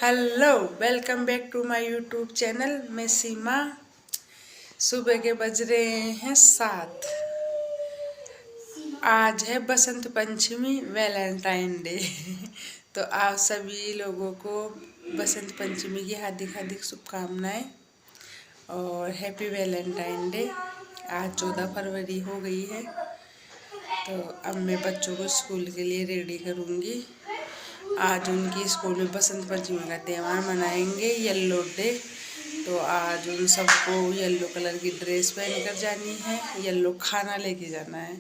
Hello, welcome back to my YouTube channel. मैं सीमा। सुबह के बज रहे हैं 7। आज है बसंत पंचमी, वैलेंटाइन डे। तो आप सभी लोगों को बसंत पंचमी की हार्दिक हार्दिक शुभकामनाएं और हैप्पी वैलेंटाइन डे। आज 14 फरवरी हो गई है। तो अब मैं बच्चों को स्कूल के लिए रेडी करूँगी। आज उनकी स्कूल में बसंत पंचमी का त्यौहार मनाएंगे, येलो डे। तो आज उन सबको येलो कलर की ड्रेस पहन कर जानी है, येलो खाना लेके जाना है।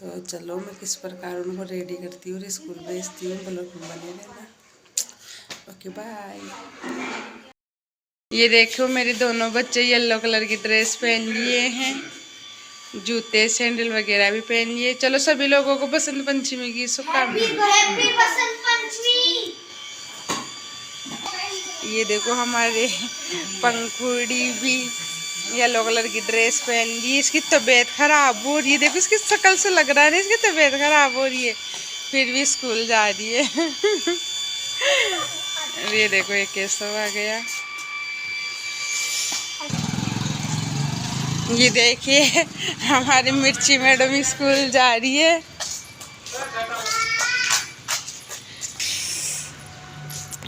तो चलो मैं किस प्रकार उनको रेडी करती हूँ और स्कूल भेजती हूँ। ब्लॉग में बने रहना। Okay bye. ये देखो मेरे दोनों बच्चे येलो कलर की ड्रेस पहन लिए हैं, जूते सैंडल वगैरह भी पहन लिए। चलो सभी लोगों को बसंत पंचमी की शुभकामनाएं। ये देखो हमारे पंखुड़ी भी येलो कलर की ड्रेस पहन ली। इसकी तबीयत खराब हो रही है, देखो इसकी शक्ल से लग रहा है ना इसकी तबीयत खराब हो रही है, फिर भी स्कूल जा रही है। ये देखो ये कैसा आ गया। ये देखिए हमारी मिर्ची मैडम स्कूल जा रही है।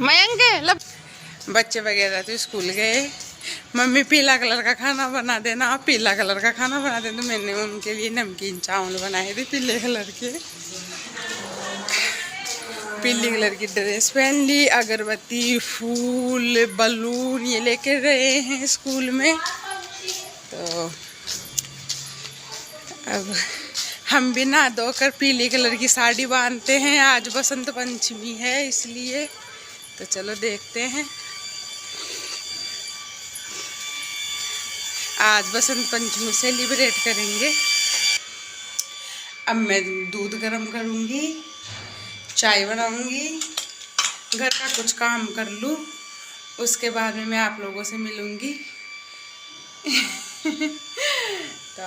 मयंक बच्चे वगैरह तो स्कूल गए। मम्मी पीला कलर का खाना बना देना, आप पीला कलर का खाना बना देना। मैंने उनके लिए नमकीन चावल बनाए थे पीले कलर के। पीली कलर की ड्रेस पहन ली, अगरबत्ती, फूल, बलून ये लेके गए हैं स्कूल में। तो अब हम भी नहा धोकर पीली कलर की साड़ी बांधते हैं। आज बसंत पंचमी है इसलिए। तो चलो देखते हैं। आज बसंत पंचमी सेलिब्रेट करेंगे। अब मैं दूध गर्म करूँगी, चाय बनाऊँगी, घर का कुछ काम कर लूँ, उसके बाद में मैं आप लोगों से मिलूँगी। तो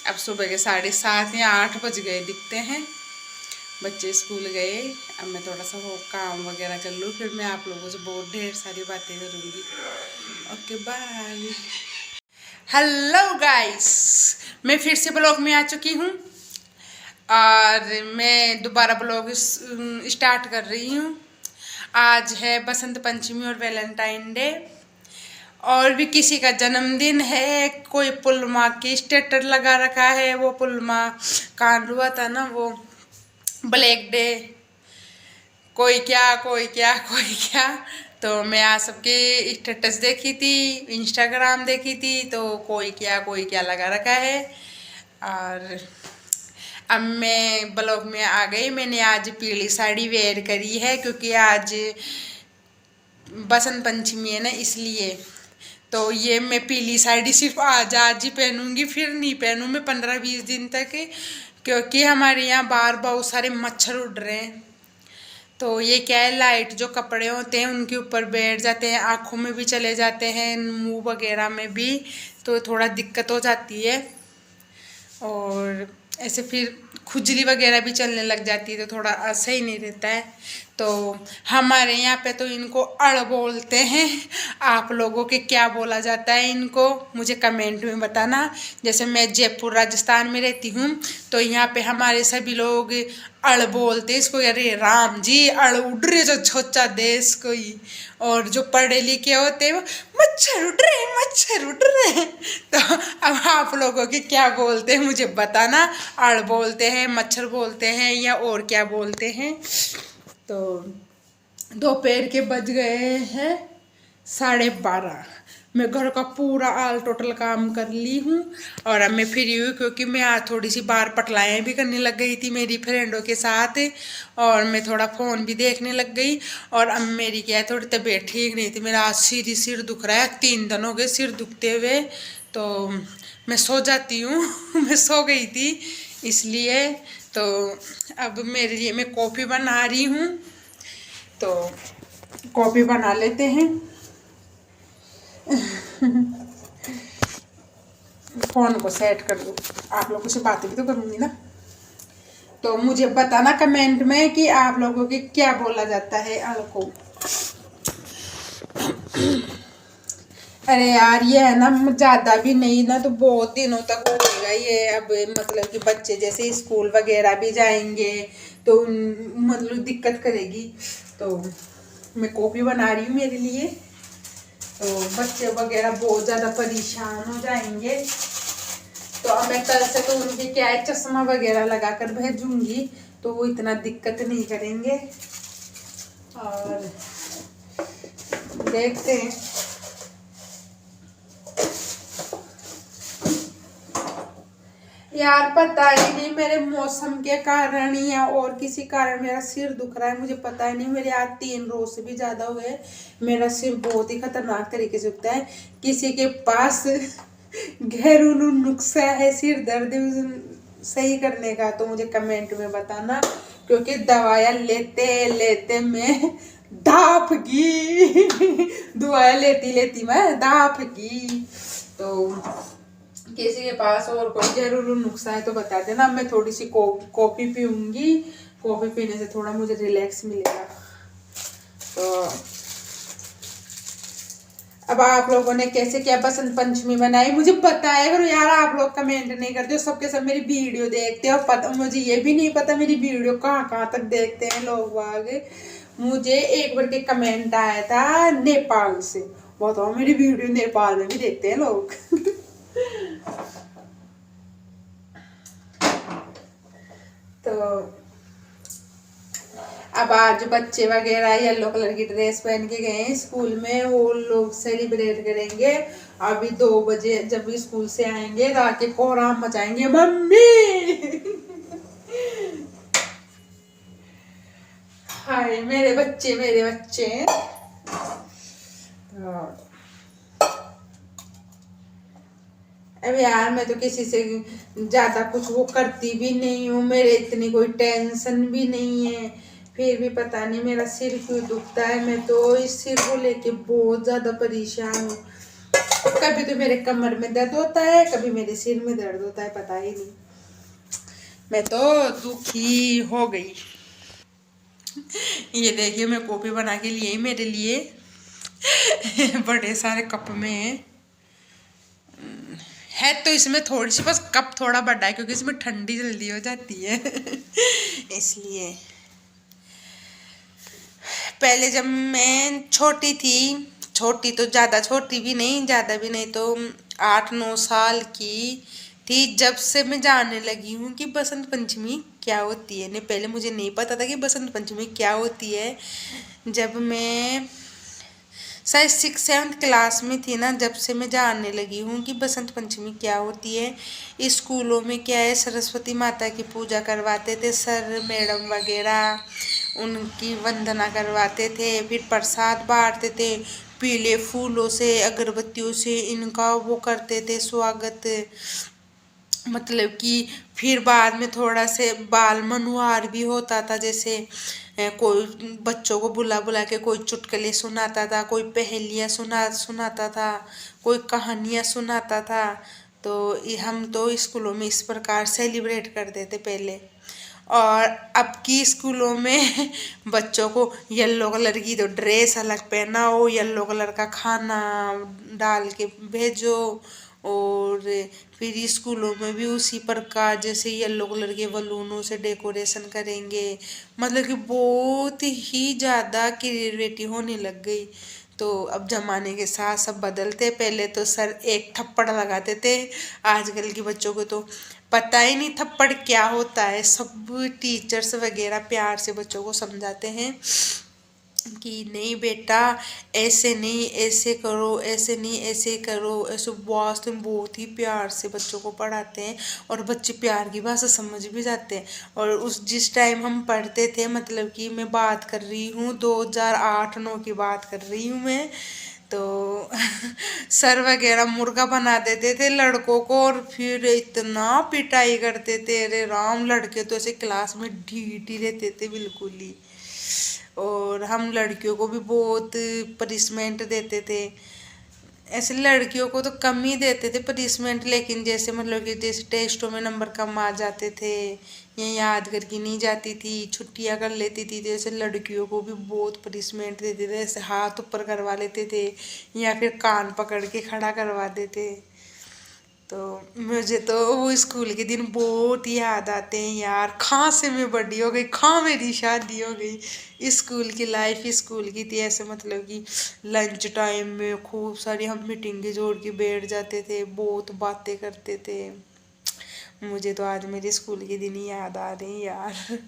अब सुबह के 7:30 या 8 बज गए दिखते हैं। बच्चे स्कूल गए। अब मैं थोड़ा सा वो काम वगैरह कर लूँ, फिर मैं आप लोगों से बहुत ढेर सारी बातें करूँगी। Okay bye. हेलो गाइस, मैं फिर से ब्लॉग में आ चुकी हूँ और मैं दोबारा ब्लॉग स्टार्ट कर रही हूँ। आज है बसंत पंचमी और वैलेंटाइन डे, और भी किसी का जन्मदिन है। कोई पुलमा की स्टेटस लगा रखा है, वो पुलमा कांड हुआ था ना, वो ब्लैक डे। कोई क्या कोई क्या कोई क्या। तो मैं आज सबके स्टेटस देखी थी, इंस्टाग्राम देखी थी, तो कोई क्या लगा रखा है। और अब मैं ब्लॉग में आ गई। मैंने आज पीली साड़ी वेयर करी है क्योंकि आज बसंत पंचमी है ना, इसलिए। तो ये मैं पीली साड़ी सिर्फ आज ही पहनूंगी, फिर नहीं पहनूँ मैं 15-20 दिन तक, क्योंकि हमारे यहाँ बाहर बहुत सारे मच्छर उड़ रहे हैं। तो ये क्या है, लाइट जो कपड़े होते हैं उनके ऊपर बैठ जाते हैं, आँखों में भी चले जाते हैं, मुंह वगैरह में भी, तो थोड़ा दिक्कत हो जाती है। और ऐसे फिर खुजली वगैरह भी चलने लग जाती है, तो थोड़ा सही नहीं रहता है। तो हमारे यहाँ पे तो इनको अड़ बोलते हैं। आप लोगों के क्या बोला जाता है इनको, मुझे कमेंट में बताना। जैसे मैं जयपुर राजस्थान में रहती हूँ, तो यहाँ पे हमारे सभी लोग अड़ बोलते हैं इसको। अरे राम जी, अड़ उड़ रहे जो छोचा देश कोई। और जो पढ़े लिखे होते हैं वो मच्छर उड़ रहे मच्छर उड़ रहे। तो अब आप लोगों के क्या बोलते हैं मुझे बताना। अड़ बोलते हैं, मच्छर बोलते हैं, या और क्या बोलते हैं। तो दोपहर के बज गए हैं 12:30। मैं घर का पूरा आल टोटल काम कर ली हूँ और अब मैं फ्री हुई, क्योंकि मैं आज थोड़ी सी बाहर पटलाएँ भी करने लग गई थी मेरी फ्रेंडों के साथ, और मैं थोड़ा फ़ोन भी देखने लग गई। और अब मेरी क्या है, थोड़ी तबीयत ठीक नहीं थी। मेरा आज सिर दुख रहा है, 3 दिन हो गए सिर दुखते हुए। तो मैं सो जाती हूँ। मैं सो गई थी इसलिए। तो अब मेरे लिए मैं कॉफ़ी बना रही हूँ, तो कॉफ़ी बना लेते हैं। फ़ोन को सेट कर दूँ, आप लोगों से बातें भी तो करूँगी ना। तो मुझे बताना कमेंट में कि आप लोगों के क्या बोला जाता है अड़ को। अरे यार ये है ना, ज्यादा भी नहीं ना, तो बहुत दिनों तक होगा ये। अब मतलब कि बच्चे जैसे स्कूल वगैरह भी जाएंगे तो मतलब दिक्कत करेगी। तो मैं कॉपी बना रही हूँ मेरे लिए, तो बच्चे वगैरह बहुत ज्यादा परेशान हो जाएंगे। तो अब मैं कल से तो उनके क्या है, चश्मा वगैरह लगा कर भेजूंगी, तो वो इतना दिक्कत नहीं करेंगे। और देखते हैं। यार पता ही नहीं, मेरे मौसम के कारण या और किसी कारण मेरा सिर दुख रहा है, मुझे पता ही नहीं। मेरे आज 3 रोज से भी ज्यादा हुए, मेरा सिर बहुत ही खतरनाक तरीके से उठता है। किसी के पास घरेलू नुस्खा है सिर दर्द सही करने का तो मुझे कमेंट में बताना, क्योंकि दवाइयाँ लेते लेते मैं दाप गई। दवाइयाँ लेती लेती मैं दाप गई। तो किसी के पास और कोई जरूर नुस्खा है तो बता देना। मैं थोड़ी सी कॉफ़ी पीऊँगी, कॉफ़ी पीने से थोड़ा मुझे रिलैक्स मिलेगा। तो अब आप लोगों ने कैसे क्या बसंत पंचमी मनाई मुझे बताया करो यार। आप लोग कमेंट नहीं करते हो, सबके सब मेरी वीडियो देखते हो। पता मुझे ये भी नहीं पता मेरी वीडियो कहाँ कहाँ तक देखते हैं लोग आगे। मुझे एक बार के कमेंट आया था नेपाल से, बताओ मेरी वीडियो नेपाल में भी देखते हैं लोग। तो अब आज बच्चे वगैरह येलो कलर की ड्रेस पहन के गए हैं स्कूल में, वो लोग सेलिब्रेट करेंगे। अभी 2 बजे जब भी स्कूल से आएंगे तो आके कोहराम मचाएंगे मम्मी। हाय मेरे बच्चे मेरे बच्चे। तो अब यार मैं तो किसी से ज्यादा कुछ वो करती भी नहीं हूँ, मेरे इतनी कोई टेंशन भी नहीं है। फिर भी पता नहीं मेरा सिर क्यों दुखता है, मैं तो इस सिर को लेके बहुत ज्यादा परेशान हूँ। कभी तो मेरे कमर में दर्द होता है, कभी मेरे सिर में दर्द होता है, पता ही नहीं। मैं तो दुखी हो गई। ये देखिए मैं कॉफी बना के लिए मेरे लिए। बड़े सारे कप में है तो इसमें थोड़ी सी बस कप थोड़ा बड़ा है, क्योंकि इसमें ठंडी जल्दी हो जाती है। इसलिए पहले जब मैं छोटी थी, छोटी तो ज़्यादा छोटी भी नहीं ज़्यादा भी नहीं, तो 8-9 साल की थी जब से मैं जानने लगी हूँ कि बसंत पंचमी क्या होती है। नहीं पहले मुझे नहीं पता था कि बसंत पंचमी क्या होती है। जब मैं शायद 6-7 क्लास में थी ना, जब से मैं जानने लगी हूँ कि बसंत पंचमी क्या होती है। स्कूलों में क्या है, सरस्वती माता की पूजा करवाते थे सर मैडम वगैरह, उनकी वंदना करवाते थे, फिर प्रसाद बांटते थे पीले फूलों से अगरबत्तियों से, इनका वो करते थे स्वागत। मतलब कि फिर बाद में थोड़ा से बाल मनुहार भी होता था, जैसे कोई बच्चों को बुला बुला के कोई चुटकुले सुनाता था, कोई पहेलियाँ सुनाता था, कोई कहानियाँ सुनाता था। तो हम तो स्कूलों में इस प्रकार सेलिब्रेट करते थे पहले। और अब की स्कूलों में बच्चों को येलो कलर की तो ड्रेस अलग पहनाओ, येलो कलर का खाना डाल के भेजो, और फिर स्कूलों में भी उसी प्रकार जैसे येलो कलर के बलूनों से डेकोरेशन करेंगे। मतलब कि बहुत ही ज़्यादा क्रिएटिविटी होने लग गई। तो अब जमाने के साथ सब बदलते, पहले तो सर एक थप्पड़ लगाते थे, आजकल के बच्चों को तो पता ही नहीं थप्पड़ क्या होता है। सब टीचर्स वगैरह प्यार से बच्चों को समझाते हैं कि नहीं बेटा ऐसे नहीं ऐसे करो, ऐसे नहीं ऐसे करो, ऐसे वास्तव में बहुत ही प्यार से बच्चों को पढ़ाते हैं, और बच्चे प्यार की भाषा समझ भी जाते हैं। और उस जिस टाइम हम पढ़ते थे, मतलब कि मैं बात कर रही हूँ 2008-9 की बात कर रही हूँ मैं, तो सर वगैरह मुर्गा बना देते थे लड़कों को, और फिर इतना पिटाई करते थे, अरे राम लड़के तो ऐसे क्लास में ढीठ ही रहते थे बिल्कुल ही। और हम लड़कियों को भी बहुत पनिशमेंट देते थे। ऐसे लड़कियों को तो कम ही देते थे पनिशमेंट, लेकिन जैसे मतलब कि जैसे टेस्टों में नंबर कम आ जाते थे या याद करके नहीं जाती थी, छुट्टियां कर लेती थी, जैसे लड़कियों को भी बहुत पनिशमेंट देते थे, ऐसे हाथ ऊपर करवा लेते थे या फिर कान पकड़ के खड़ा करवा देते। तो मुझे तो वो स्कूल के दिन बहुत याद आते हैं यार। कहाँ से मैं बड़ी हो गई, कहाँ मेरी शादी हो गई। स्कूल की लाइफ स्कूल की थी, ऐसे मतलब कि लंच टाइम में खूब सारी हम मीटिंगें जोड़ के बैठ जाते थे, बहुत बातें करते थे। मुझे तो आज मेरे स्कूल के दिन ही याद आ रहे हैं यार।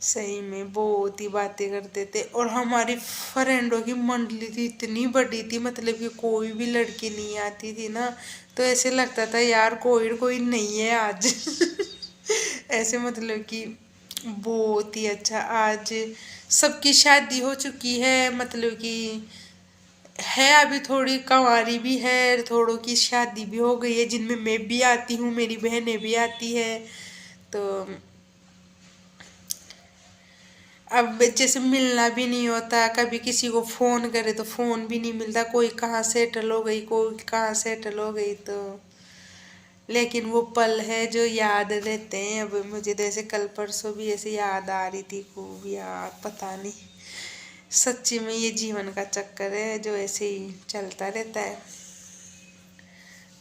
सही में बहुत ही बातें करते थे, और हमारी फ्रेंडों की मंडली थी इतनी बड़ी थी, मतलब कि कोई भी लड़की नहीं आती थी ना, तो ऐसे लगता था यार कोई कोई नहीं है आज। ऐसे मतलब कि बहुत ही अच्छा। आज सबकी शादी हो चुकी है, मतलब कि है अभी थोड़ी कंवारी भी है, थोड़ों की शादी भी हो गई है, जिनमें मैं भी आती हूँ, मेरी बहनें भी आती है। तो अब जैसे मिलना भी नहीं होता, कभी किसी को फ़ोन करे तो फ़ोन भी नहीं मिलता, कोई कहाँ सेटल हो गई, कोई कहाँ सेटल हो गई। तो लेकिन वो पल है जो याद रहते हैं। अब मुझे तो ऐसे कल परसों भी ऐसे याद आ रही थी खूब यार, पता नहीं, सच्ची में ये जीवन का चक्कर है जो ऐसे ही चलता रहता है।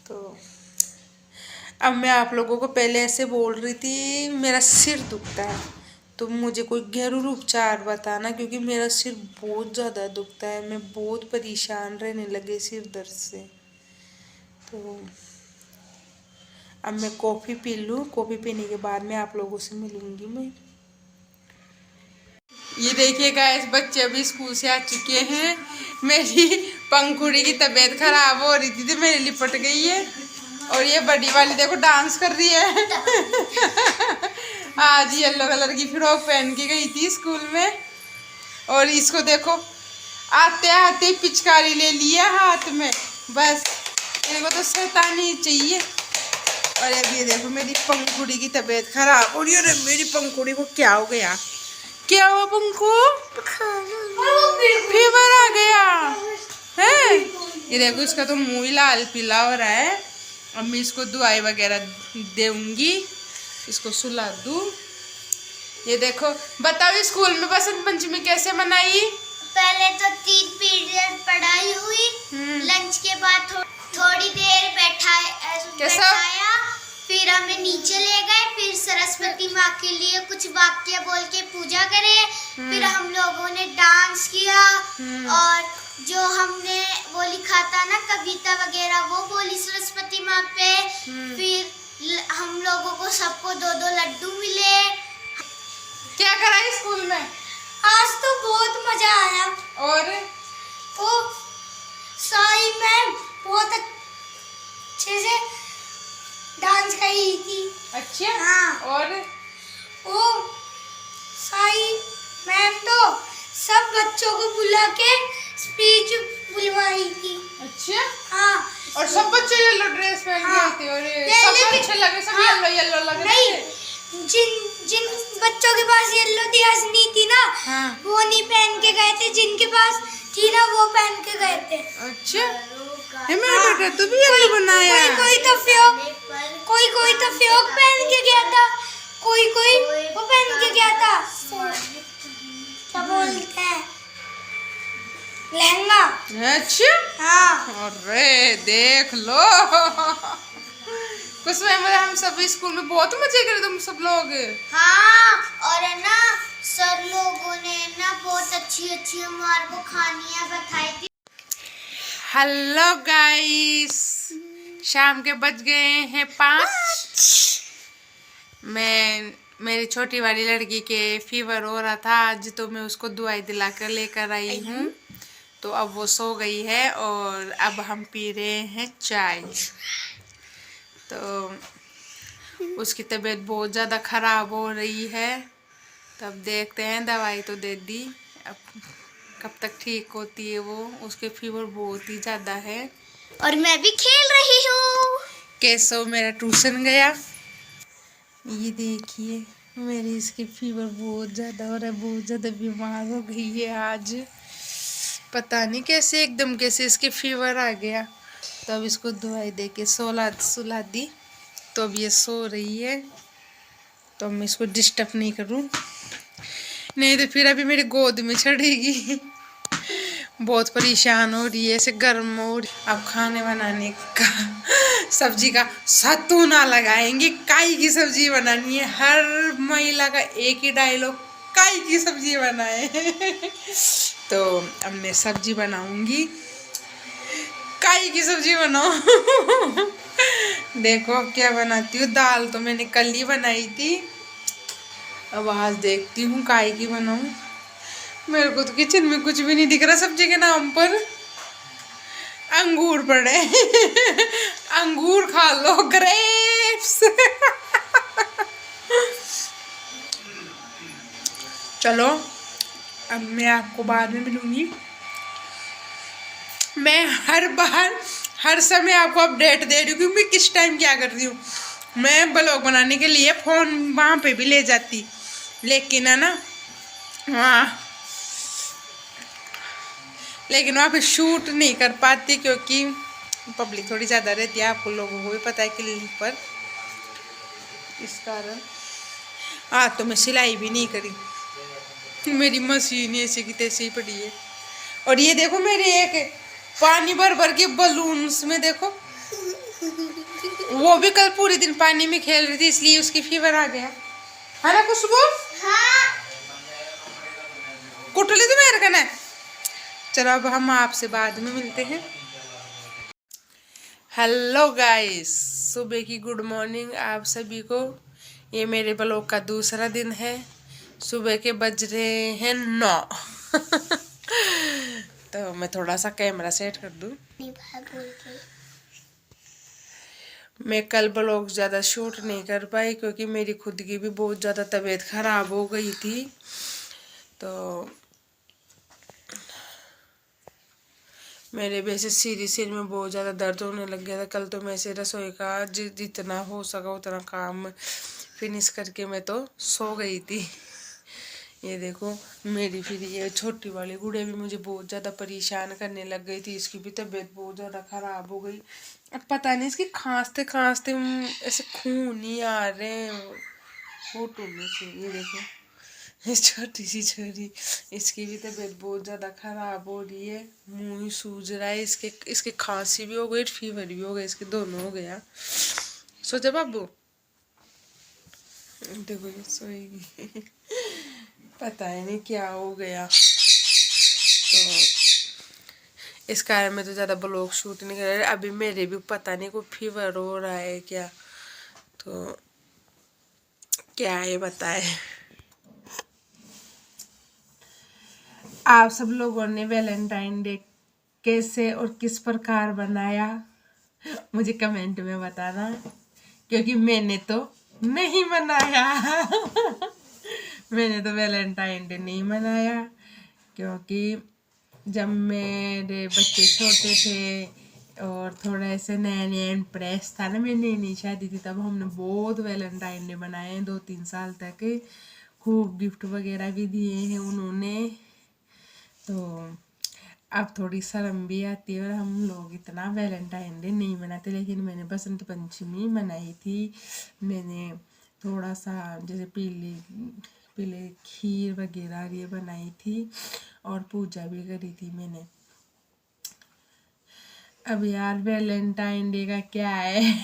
तो अब मैं आप लोगों को पहले ऐसे बोल रही थी मेरा सिर दुखता है, तो मुझे कोई घरेलू उपचार बताना, क्योंकि मेरा सिर बहुत ज़्यादा दुखता है, मैं बहुत परेशान रहने लगे सिर दर्द से। तो अब मैं कॉफ़ी पी लूँ, कॉफ़ी पीने के बाद मैं आप लोगों से मिलूँगी मैं। ये देखिए गाइस, बच्चे अभी स्कूल से आ चुके हैं। मेरी पंखुड़ी की तबीयत खराब हो रही थी तो मेरी लिपट गई है, और ये बड़ी वाली देखो डांस कर रही है। आज येलो कलर की फ्रॉक पहन के गई थी स्कूल में, और इसको देखो आते आते पिचकारी ले लिया हाथ में, बस इनको तो शैतानी चाहिए। और अब ये देखो मेरी पंखुड़ी की तबीयत खराब हो रही है। अरे मेरी पंखुड़ी को क्या हो गया, क्या हुआ पंखु, फीवर आ गया है। ये देखो इसका तो मुंह ही लाल पीला हो रहा है। अब मैं इसको दवाई वगैरह दूंगी, इसको सुला दूं। ये देखो बताओ स्कूल में बसंत पंचमी कैसे मनाई। पहले तो 3 पीरियड पढ़ाई हुई, लंच के बाद थोड़ी देर बैठाया, फिर हमें नीचे ले गए, फिर सरस्वती माँ के लिए कुछ वाक्य बोल के पूजा करे, फिर हम लोगों ने डांस किया, और जो हमने वो लिखा था ना कविता वगैरह वो बोली सरस्वती माँ पे। फिर हम लोगों को सबको 2-2 लड्डू मिले। क्या करा स्कूल में? आज तो बहुत मजा आया, और वो साई मैम बहुत अच्छे से डांस कर रही थी। अच्छा हाँ, और वो साई मैम तो सब बच्चों को बुला के स्पीच बुलवाई थी। अच्छा हाँ, और सब बच्चे येलो ड्रेस पहन के आए थे, और सब अच्छे लगे, सब येलो येलो लगे। नहीं, जिन बच्चों के पास येलो ड्रेस नहीं थी ना, वो नहीं पहन के गए थे, जिनके पास थी ना वो पहन के गए थे। अच्छा है मेरा बेटा, तू भी येलो बनाया। कोई तो फ्रॉक पहन के गया था, कोई वो पहन के गया था, क्या बोलते हैं, लहंगा। अच्छा हाँ, अरे देख लो। कुछ हम सब स्कूल में बहुत मजे करे तुम सब लोग। हाँ, और है ना सर लोगों ने ना बहुत अच्छी हमारे को खानियाँ बताई थी। हेलो गाइस, शाम के बज गए हैं 5। मेरी छोटी वाली लड़की के फीवर हो रहा था आज, तो मैं उसको दवाई दिला कर लेकर आई हूँ। तो अब वो सो गई है, और अब हम पी रहे हैं चाय। तो उसकी तबीयत बहुत ज़्यादा ख़राब हो रही है, तब देखते हैं, दवाई तो दे दी, अब कब तक ठीक होती है वो। उसके फीवर बहुत ही ज़्यादा है। और मैं भी खेल रही हूँ। कैसो मेरा ट्यूशन गया। ये देखिए मेरी इसकी फीवर बहुत ज़्यादा हो रहा है, बहुत ज़्यादा बीमार हो गई है आज, पता नहीं कैसे एकदम कैसे इसके फीवर आ गया, तो अब इसको दवाई दे के सुला दी, तो अब ये सो रही है। तो मैं इसको डिस्टर्ब नहीं करूं, नहीं तो फिर अभी मेरी गोद में चढ़ेगी। बहुत परेशान हो रही है, ऐसे गर्म हो रही। अब खाने बनाने का सब्जी का सत्तू ना लगाएंगे, काई की सब्जी बनानी है। हर महिला का एक ही डायलॉग, काई की सब्जी बनाए। तो अब मैं सब्जी बनाऊंगी, काई की सब्जी बनाओ। देखो अब क्या बनाती हूँ। दाल तो मैंने कल ही बनाई थी, अब आज देखती हूँ काई की बनाऊं। मेरे को तो किचन में कुछ भी नहीं दिख रहा। सब्जी के नाम पर अंगूर पड़े। अंगूर खा लो, ग्रेप्स। चलो अब मैं आपको बाद में मिलूंगी। मैं हर बार हर समय आपको अपडेट दे रही हूँ कि मैं किस टाइम क्या कर रही हूँ। मैं ब्लॉग बनाने के लिए फ़ोन वहाँ पे भी ले जाती, लेकिन है ना वहाँ पे शूट नहीं कर पाती, क्योंकि पब्लिक थोड़ी ज़्यादा रहती है, आपको लोगों को भी पता है क्लिनिक पर, इस कारण। तो मैं सिलाई भी नहीं करी, मेरी मशीन ऐसे की तैसे ही पड़ी है। और ये देखो मेरी एक पानी भर भर के बलून्स में देखो, वो भी कल पूरे दिन पानी में खेल रही थी, इसलिए उसकी फीवर आ गया है ना खुशबू। हाँ। कुटली तो मेरे कने। चलो अब हम आपसे बाद में मिलते हैं। हेलो गाइस, सुबह की गुड मॉर्निंग आप सभी को। ये मेरे ब्लॉग का दूसरा दिन है। सुबह के बज रहे हैं 9। तो मैं थोड़ा सा कैमरा सेट कर दूं। मैं कल ब्लॉग ज़्यादा शूट नहीं कर पाई, क्योंकि मेरी खुद की भी बहुत ज़्यादा तबीयत ख़राब हो गई थी। तो मेरे वैसे सिर में बहुत ज़्यादा दर्द होने लग गया था। कल तो मैं से रसोई का जितना हो सका उतना काम फिनिश करके मैं तो सो गई थी। ये देखो मेरी फिर ये छोटी वाली गुड़िया भी मुझे बहुत ज़्यादा परेशान करने लग गई थी। इसकी भी तबीयत बहुत ज़्यादा ख़राब हो गई। अब पता नहीं इसकी खांसते खांसते ऐसे खून ही आ रहे हैं होठों में से। ये देखो छोटी सी छोरी, इसकी भी तबीयत बहुत ज़्यादा ख़राब हो रही है। मुंह ही सूज रहा है, इसके खांसी भी हो गई, फीवर भी हो गया, इसके दोनों हो गया। सो जा बाबू, देखो ये सोएगी। पता है नहीं क्या हो गया, तो इस कारण मैं तो ज़्यादा ब्लॉग शूट नहीं कर रही। अभी मेरे भी पता नहीं कोई फीवर हो रहा है क्या, तो क्या है बताए। आप सब लोगों ने वैलेंटाइन डे कैसे और किस प्रकार बनाया मुझे कमेंट में बताना, क्योंकि मैंने तो नहीं मनाया। मैंने तो वैलेंटाइन डे नहीं मनाया, क्योंकि जब मेरे बच्चे छोटे थे और थोड़ा ऐसे नया नया इम्प्रेस था ना, मेरी नई नई शादी थी, तब हमने बहुत वैलेंटाइन डे बनाए 2-3 साल तक। खूब गिफ्ट वगैरह भी दिए हैं उन्होंने। तो अब थोड़ी शर्म भी आती है और हम लोग इतना वैलेंटाइन डे नहीं मनाते। लेकिन मैंने बसंत पंचमी मनाई थी। मैंने थोड़ा सा जैसे पीले खीर वगैरह ये बनाई थी और पूजा भी करी थी मैंने। अब यार वैलेंटाइन डे का क्या है।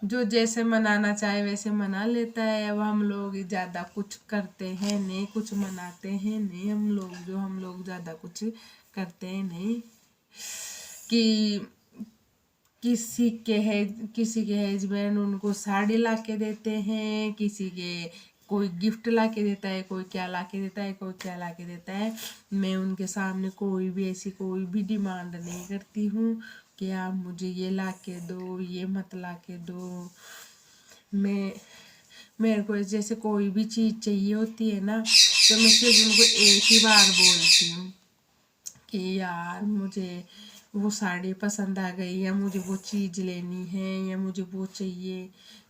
जो जैसे मनाना चाहे वैसे मना लेता है। अब हम लोग ज़्यादा कुछ करते हैं नहीं, कुछ मनाते हैं नहीं। हम लोग ज़्यादा कुछ करते हैं नहीं कि किसी के हस्बैंड उनको साड़ी ला के देते हैं, किसी के कोई गिफ्ट ला के देता है, कोई क्या ला के देता है, कोई क्या ला के देता है। मैं उनके सामने कोई भी डिमांड नहीं करती हूँ कि आप मुझे ये ला के दो, ये मत ला के दो। मेरे को जैसे कोई भी चीज़ चाहिए होती है ना, तो मैं सिर्फ उनको एक ही बार बोलती हूँ कि यार मुझे वो साड़ी पसंद आ गई, या मुझे वो चीज़ लेनी है, या मुझे वो चाहिए।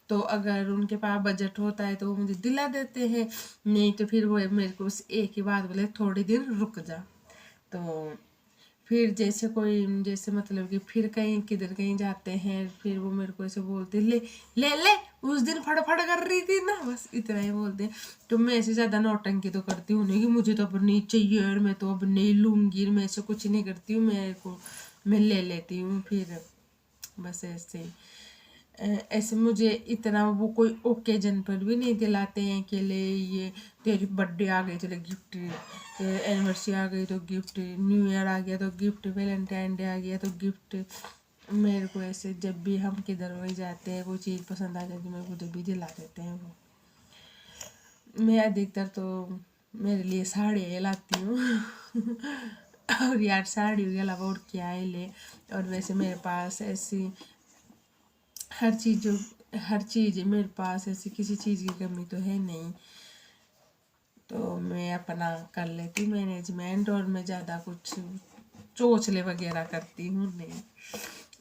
तो अगर उनके पास बजट होता है तो वो मुझे दिला देते हैं, नहीं तो फिर वो मेरे को बस एक ही बात बोले, थोड़ी देर रुक जा। तो फिर जैसे कोई, जैसे मतलब कि फिर कहीं किधर कहीं जाते हैं, फिर वो मेरे को ऐसे बोलते ले ले ले उस दिन फटाफट कर रही थी ना, बस इतना ही बोलते हैं। तो मैं ऐसे ज़्यादा नौटंकी तो करती हूँ नहीं कि मुझे तो अब नहीं चाहिए और मैं तो अब नहीं लूँगी, मैं ऐसे कुछ नहीं करती हूँ, मैं ले लेती हूँ फिर, बस ऐसे ऐसे मुझे इतना वो कोई ओकेजन पर भी नहीं दिलाते हैं कि ले ये तेरी बर्थडे आ गई चले गिफ्ट, एनिवर्सरी आ गई तो गिफ्ट, न्यू ईयर आ गया तो गिफ्ट, वैलेंटाइन डे आ गया तो गिफ्ट। मेरे को ऐसे जब भी हम किधर भी जाते हैं कोई चीज़ पसंद आ जाती है मेरे को जब भी दिला देते हैं वो। मैं अधिकतर तो मेरे लिए साड़ियाँ लाती हूँ और यार साड़ियों के अलावा और क्या ही ले। और वैसे मेरे पास ऐसी हर चीज़ मेरे पास, ऐसी किसी चीज़ की कमी तो है नहीं, तो मैं अपना कर लेती हूँ मैनेजमेंट, और मैं ज़्यादा कुछ चोचले वगैरह करती हूँ नहीं।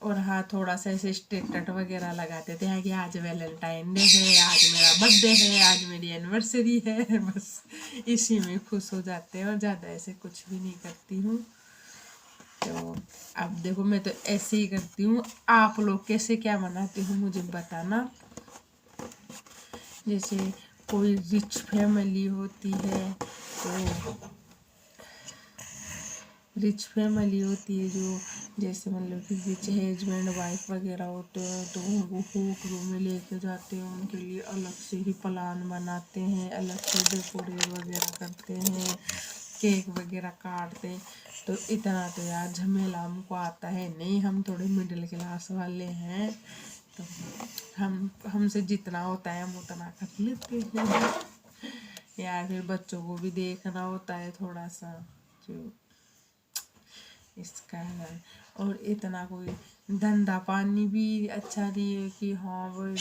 और हाँ, थोड़ा सा ऐसे स्टेटस वगैरह लगाते थे कि आज वैलेंटाइन डे है, आज मेरा बर्थडे है, आज मेरी एनिवर्सरी है, बस इसी में खुश हो जाते हैं और ज़्यादा ऐसे कुछ भी नहीं करती हूँ। तो अब देखो मैं तो ऐसे ही करती हूँ, आप लोग कैसे क्या मनाते हो मुझे बताना। जैसे कोई रिच फैमिली होती है तो रिच फैमिली होती है जो जैसे मतलब कि रिच हस्बैंड वाइफ वगैरह होते हैं तो उनको होटलों में लेके जाते हैं, उनके लिए अलग से ही प्लान बनाते हैं, अलग से डेकोरेट वगैरह करते हैं, केक वगैरह काटते हैं। तो इतना तो यार झमेला हमको आता है नहीं, हम थोड़े मिडिल क्लास वाले हैं, तो हमसे जितना होता है हम उतना कर लेते हैं यार। फिर बच्चों को भी देखना होता है थोड़ा सा जो इसका है, और इतना कोई धंधा पानी भी अच्छा नहीं है कि हाँ वो हम भी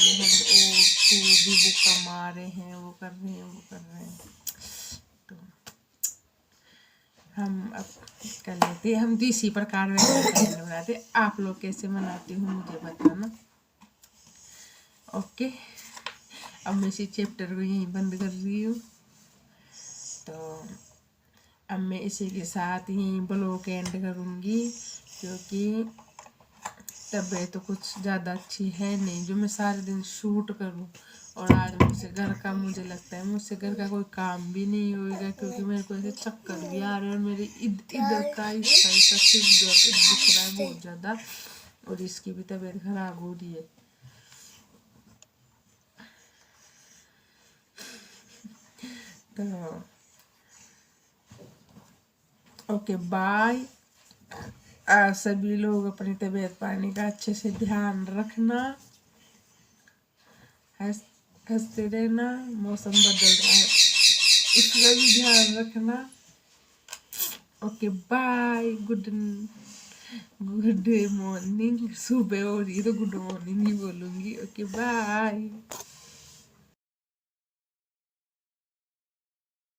वो कमा रहे हैं, वो कर रहे हैं, वो कर रहे हैं। तो हम अब कर लेते, हम तो इसी प्रकार वैसे बनाते। आप लोग कैसे मनाते हो मुझे बताना। ओके, अब मैं इसी चैप्टर को यहीं बंद कर रही हूँ। तो अब मैं इसी के साथ यहीं ब्लॉग एंड करूँगी, क्योंकि तबीयत तो कुछ ज़्यादा अच्छी है नहीं जो मैं सारे दिन शूट करूँ। और आज मुझसे घर का, मुझे लगता है मुझसे घर का कोई काम भी नहीं होएगा, क्योंकि मेरे को ऐसे चक्कर भी आ रहे हैं और मेरे इधर का हिस्सा सिर दुख रहा है बहुत ज़्यादा, और इसकी भी तबीयत खराब हो रही है। तो ओके बाय। सभी लोग अपनी तबीयत पानी का अच्छे से ध्यान रखना, हंसते रहना, मौसम बदल रहा है इसका भी ध्यान रखना। Okay bye, good morning. सुबह हो रही है तो गुड मॉर्निंग ही बोलूँगी। Okay bye.